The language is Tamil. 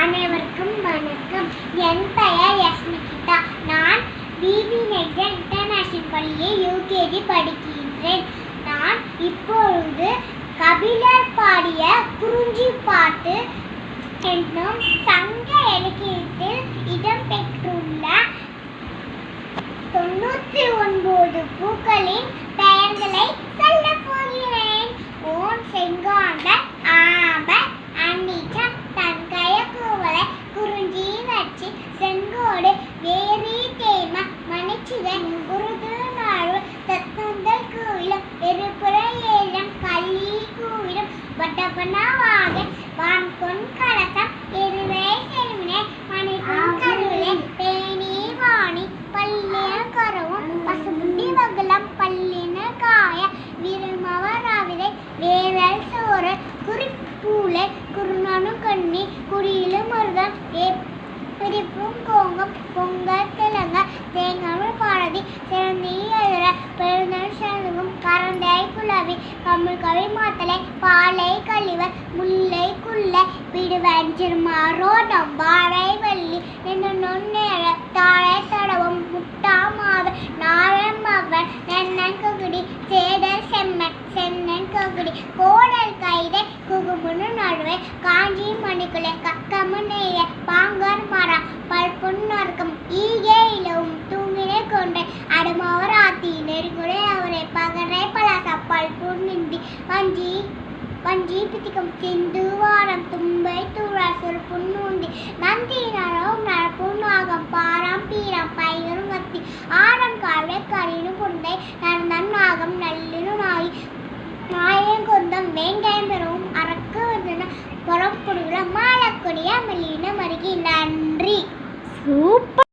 அனைவருக்கும் வணக்கம். என் பெயர் யஸ்மிகிதா. நான் பிபி நெக்ஸன் இன்டர்நேஷனல் பள்ளியில் யூகேஜி படிக்கின்றேன். நான் இப்பொழுது கபிலர் பாடிய குறிஞ்சி பாட்டு என்னும் சங்க இலக்கியத்தில் இடம்பெற்றுள்ள 99 பூக்களின் பெயர்களை சொல்லப் போகிறேன். ஓன் செங்காந்த ஆம்பர் அன்னிச்சம் தன் கயக்கூவலை குறிஞ்சி வச்சு செங்கோடு வேரி தேம மணிச்சிகன் உருது நாடு தத்துந்தல் கூவிலும் எருப்புற ஏழம் கள்ளி கூவிலும் வட்டப்பனாவாக வான் கொன் கலசம் எருவே செருவினை மணிக்கும் கருவிலே பேணி வாணி பல்லிய கரவும் பசுபுண்டி வகலம் பல்லின காய விருமவராவிதை வேரல் சோறு குறிப்பூலை குருணனு கண்ணி குடியிலு மருதம் பிரிப்பும் கோங்கம் பொங்கல் கிழங்க தேங்காமல் பாரதி சிறந்தி எழுற பெருந்தல் செலவும் கரந்தை குழவி கமிழ் கவி மாத்தலை பாலை கழிவர் முல்லை குள்ளை பிடுவஞ்சிர் மாரோடம் வாழை வள்ளி என்று நொன்னேற தாழை தடவும் முட்டா மாவன் நாழம் அவன் நன்னன் ககுடி சேடல் செம்மன் சென்னன் ககுடி கோடல் கைதை குகுமுன்னு நடுவே காஞ்சி மணிக்குலை கக்கமு நெய்ய பாங்கர் மரம் பல்புன்னர்க்கம் ஈகே இலவும் தூங்கினை கொண்டை அடுமவர் ஆத்தி நெருங்குடை அவரை பகரை பலாச பல்புன் நிந்தி வஞ்சி பித்திக்கும் சிந்து வாரம் தும்பை தூரா சொல் புன்னூந்தி நந்தி நரவும் நரப்பும் நாகம் பாரம் பீரம் பைகரும் கத்தி ஆரம் காலை கரினு கொண்டை நரந்தன் நாகம் நல்லினு நாய் நாயம் கொந்தம் வேங்காயம் பெறவும் அரக்கு வந்தன புறப்படுகிற மாலக்கொடிய மெல்லின மருகி நன்